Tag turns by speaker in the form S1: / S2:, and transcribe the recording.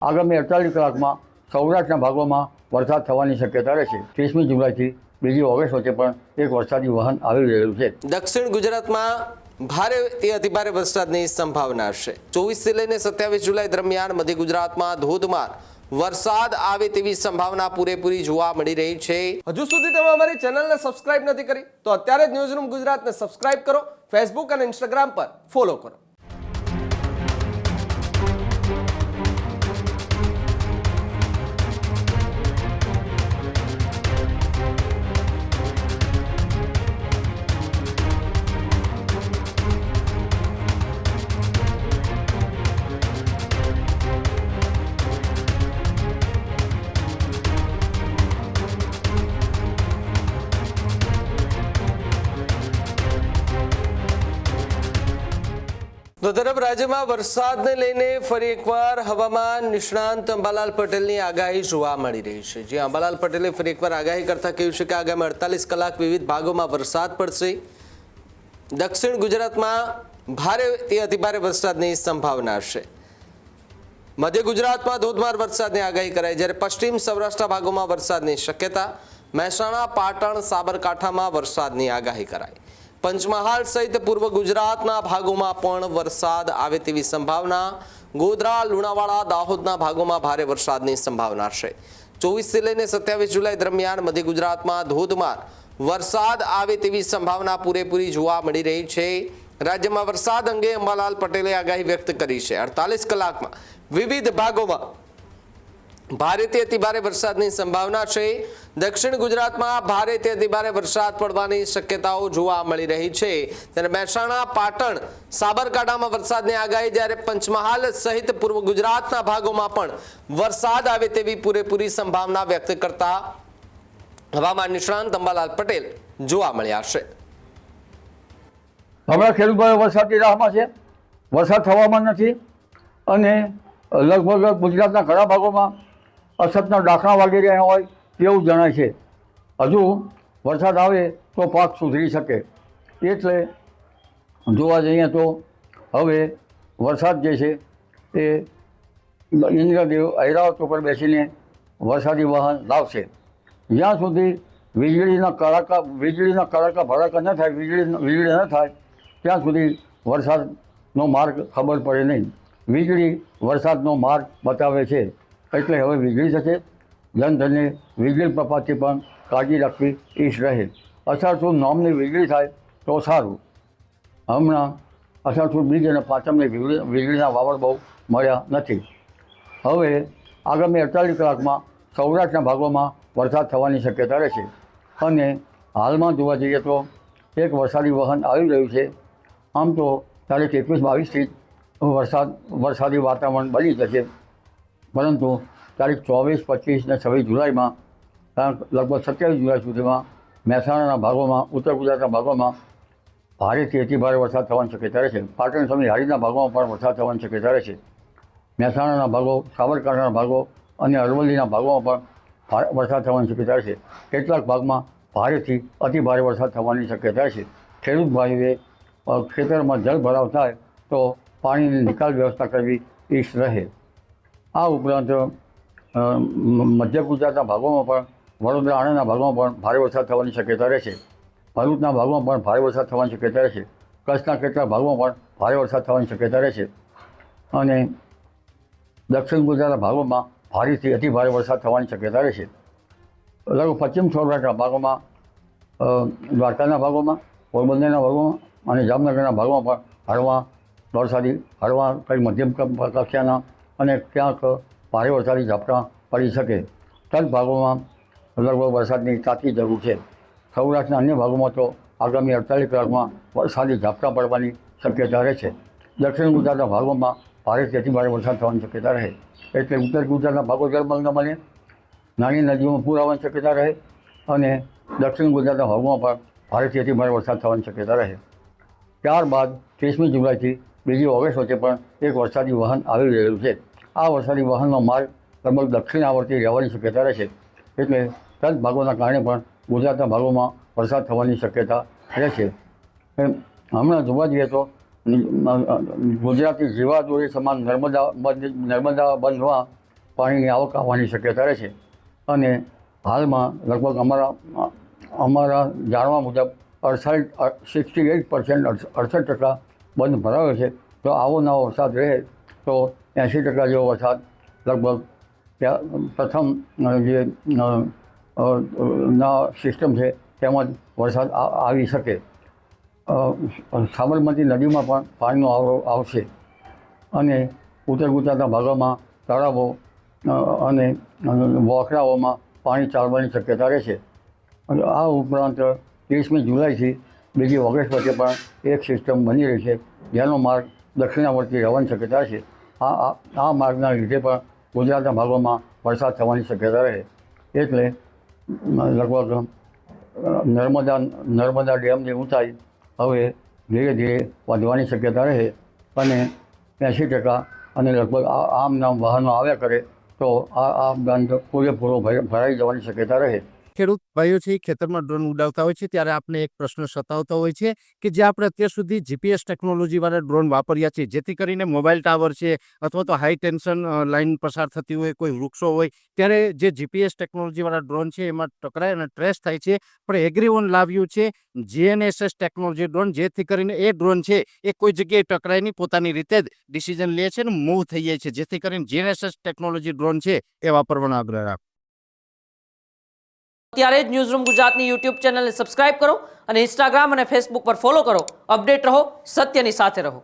S1: આગામી 48 કલાકમાં સૌરાષ્ટ્રના ભાગોમાં વરસાદ થવાની શક્યતા રહેશે। 30મી જુલાઈથી 2 ઓગસ્ટ વચ્ચે પણ એક વરસાદી વહન આવી રહ્યું છે।
S2: દક્ષિણ ગુજરાતમાં ભારેથી અતિભારે વરસાદની સંભાવના છે। 24થી લઈને 27 જુલાઈ દરમિયાન મધ્ય ગુજરાતમાં ધોધમાર વરસાદ આવે તેવી સંભાવના પૂરેપૂરી જોવા મળી રહી છે। હજુ સુધી તમે અમારી ચેનલને સબસ્ક્રાઇબ નથી કરી તો અત્યારે જ ન્યૂઝરૂમ ગુજરાતને સબસ્ક્રાઇબ કરો, ફેસબુક અને ઇન્સ્ટાગ્રામ પર ફોલો કરો। તો તરફ રાજ્યમાં વરસાદને લઈને ફરી એકવાર હવામાન નિષ્ણાંત અંબાલાલ પટેલની આગાહી જોવા મળી રહી છે। જે અંબાલાલ પટેલે ફરી એકવાર આગાહી કરતા કહ્યું છે કે આગામી 48 કલાક વિવિધ ભાગોમાં વરસાદ પડશે। દક્ષિણ ગુજરાતમાં ભારેથી અતિભારે વરસાદની સંભાવના છે। મધ્ય ગુજરાતમાં ધોધમાર વરસાદની આગાહી કરાઈ, જ્યારે પશ્ચિમ સૌરાષ્ટ્રના ભાગોમાં વરસાદની શક્યતા। મહેસાણા, પાટણ, સાબરકાંઠામાં વરસાદની આગાહી કરાઈ। પંચમહાલ સહિત પૂર્વ ગુજરાતના ભાગોમાં પણ વરસાદ આવે તેવી સંભાવના। ગોધરા, લુણાવાડા, દાહોદના ભાગોમાં ભારે વરસાદની સંભાવના છે। 24થી લઈને 27 જુલાઈ દરમિયાન મધ્ય ગુજરાતમાં ધોધમાર વરસાદ આવે તેવી સંભાવના પૂરેપૂરી જોવા મળી રહી છે। રાજ્યમાં વરસાદ અંગે અંબાલાલ પટેલે આગાહી વ્યક્ત કરી છે। 48 કલાકમાં વિવિધ ભાગોમાં ભારેથી અતિભારે વરસાદની સંભાવના છે। દક્ષિણ ગુજરાતમાં ભારેથી અતિભારે વરસાદ પડવાની શક્યતાઓ જોવા મળી રહી છે। ત્યારે મહેસાણા, પાટણ, સાબરકાંઠામાં વરસાદની આગાહી, જ્યારે પંચમહાલ સહિત પૂર્વ ગુજરાતના ભાગોમાં પણ વરસાદ આવે તેવી પૂરેપૂરી સંભાવના વ્યક્ત કરતા હવામાન નિષ્ણાંત અંબાલાલ પટેલ જોવા મળ્યા છે।
S1: હમણાં ખેડૂતો વરસાદની રાહમાં છે, વરસાદ થવામાં નથી અને લગભગ ગુજરાતના ઘણા ભાગોમાં અછતના ડાખણા વાગી રહ્યા હોય તેવું જણાય છે। હજુ વરસાદ આવે તો પાક સુધરી શકે, એટલે જોવા જઈએ તો હવે વરસાદ જે છે એ ઇન્દ્રદેવ ઐરાવત ઉપર બેસીને વરસાદી વહન લાવશે। જ્યાં સુધી વીજળીના કડાકા ભડાકા ન થાય, વીજળી ન થાય ત્યાં સુધી વરસાદનો માર્ગ ખબર પડે નહીં। વીજળી વરસાદનો માર્ગ બતાવે છે, એટલે હવે વીજળી થશે। જનધનને વીજળી પ્રપાતથી પણ કાળજી રાખવી ઈચ્છ રહે। અષાઢ સુદ નોમની વીજળી થાય તો સારું। હમણાં અષાઢ સુદ બીજ અને પાંચમને વીજળીના વાવડ બહુ મળ્યા નથી। હવે આગામી 48 કલાકમાં સૌરાષ્ટ્રના ભાગોમાં વરસાદ થવાની શક્યતા રહેશે અને હાલમાં જોવા જઈએ તો એક વરસાદી વહન આવી રહ્યું છે। આમ તો તારીખ 21-22થી વરસાદી વાતાવરણ બની જશે, પરંતુ તારીખ 24, 25 અને 26 જુલાઈમાં લગભગ 27 જુલાઈ સુધીમાં મહેસાણાના ભાગોમાં, ઉત્તર ગુજરાતના ભાગોમાં ભારેથી અતિભારે વરસાદ થવાની શક્યતા રહેશે। પાટણ સમી હારીના ભાગોમાં પણ વરસાદ થવાની શક્યતા રહેશે। મહેસાણાના ભાગો, સાબરકાંઠાના ભાગો અને અરવલ્લીના ભાગોમાં પણ વરસાદ થવાની શક્યતા રહેશે। કેટલાક ભાગમાં ભારેથી અતિભારે વરસાદ થવાની શક્યતા રહેશે। ખેડૂત ભાઈઓએ ખેતરમાં જળ ભરાવ થાય તો પાણીની નિકાલ વ્યવસ્થા કરવી ઈચ્છ રહે। આ ઉપરાંત મધ્ય ગુજરાતના ભાગોમાં પણ, વડોદરા, આણંદના ભાગોમાં પણ ભારે વરસાદ થવાની શક્યતા રહેશે। ભરૂચના ભાગોમાં પણ ભારે વરસાદ થવાની શક્યતા રહેશે। કચ્છના કેટલાક ભાગોમાં પણ ભારે વરસાદ થવાની શક્યતા રહેશે અને દક્ષિણ ગુજરાતના ભાગોમાં ભારેથી અતિભારે વરસાદ થવાની શક્યતા રહેશે। લગભગ પશ્ચિમ સૌરાષ્ટ્રના ભાગોમાં, દ્વારકાના ભાગોમાં, પોરબંદરના ભાગોમાં અને જામનગરના ભાગોમાં પણ હળવા કંઈ મધ્યમ કક્ષાના અને ક્યાંક ભારે વરસાદી ઝાપટા પડી શકે। તદ ભાગોમાં લગભગ વરસાદની તાતી જરૂર છે। સૌરાષ્ટ્રના અન્ય ભાગોમાં તો આગામી 48 કલાકમાં વરસાદી ઝાપટા પડવાની શક્યતા રહેશે। દક્ષિણ ગુજરાતના ભાગોમાં ભારેથી અતિભારે વરસાદ થવાની શક્યતા રહે, એટલે ઉત્તર ગુજરાતના ભાગો જળમગ્ન બને, નાની નદીઓમાં પૂર આવવાની શક્યતા રહે અને દક્ષિણ ગુજરાતના ભાગોમાં પણ ભારેથી અતિભારે વરસાદ થવાની શક્યતા રહે। ત્યારબાદ 30મી જુલાઈથી 2 ઓગસ્ટ વચ્ચે પણ એક વરસાદી વહન આવી રહ્યું છે। આ વરસાદી વહનનો માર્ગ લગભગ દક્ષિણ આવર્તી રહેવાની શક્યતા રહેશે, એટલે તદ ભાગોના કારણે પણ ગુજરાતના ભાગોમાં વરસાદ થવાની શક્યતા રહેશે। હમણાં જોવા જઈએ તો ગુજરાતી જીવાદોરી સમાન નર્મદા બંધમાં પાણીની આવક આવવાની શક્યતા રહે છે. અને હાલમાં લગભગ અમારા જાણવા મુજબ 68% બંધ ભરાયો છે. તો આવો નવો વરસાદ રહે તો 80% જેવો વરસાદ લગભગ પ્રથમ જે સિસ્ટમ છે તેમાં જ વરસાદ આવી શકે. સાબરમતી નદીમાં પણ પાણીનો આવરો આવશે અને ઉત્તર ગુજરાતના ભાગોમાં તળાવો અને વોંકડાઓમાં પાણી ચાલવાની શક્યતા રહેશે. અને આ ઉપરાંત 30મી જુલાઈથી 2 ઓગસ્ટ વચ્ચે પણ એક સિસ્ટમ બની રહી છે જેનો માર્ગ દક્ષિણાવર્તી રહેવાની શક્યતા છે. આ માર્ગના લીધે પણ ગુજરાતના ભાગોમાં વરસાદ થવાની શક્યતા રહે. એટલે લગભગ નર્મદા ડેમની ઊંચાઈ હવે ધીરે ધીરે વધવાની શક્યતા રહે અને 80% અને લગભગ આમ વાહનો આવ્યા કરે તો આ બંધ પૂરેપૂરો ભરાઈ જવાની શક્યતા રહે.
S3: ખેડૂત ભાઈઓ છે ખેતરમાં ડ્રોન ઉડાવતા હોય છે ત્યારે આપને એક પ્રશ્ન સતાવતો હોય છે કે જે આપણે અત્યાર સુધી જીપીએસ ટેકનોલોજીવાળા ડ્રોન વાપર્યા છે જેથી કરીને મોબાઈલ ટાવર છે અથવા તો હાઈ ટેન્શન લાઇન પસાર થતી હોય, કોઈ વૃક્ષો હોય, ત્યારે જે જીપીએસ ટેકનોલોજીવાળા ડ્રોન છે એમાં ટકરાય અને ટ્રેસ થાય છે. પણ એગ્રીવન લાવ્યું છે GNSS ટેકનોલોજી ડ્રોન, જેથી કરીને એ ડ્રોન છે એ કોઈ જગ્યાએ ટકરાય નહીં, પોતાની રીતે જ ડિસિઝન લે છે અને મૂવ થઈ જાય છે. જેથી કરીને GNSS ટેકનોલોજી ડ્રોન છે એ વાપરવાનો આગ્રહ રાખો.
S4: અત્યારે જ ન્યૂઝરૂમ ગુજરાતની યુટ્યુબ ચેનલને સબસ્ક્રાઇબ કરો અને ઇન્સ્ટાગ્રામ અને ફેસબુક પર ફોલો કરો. અપડેટ રહો, સત્યની સાથે રહો.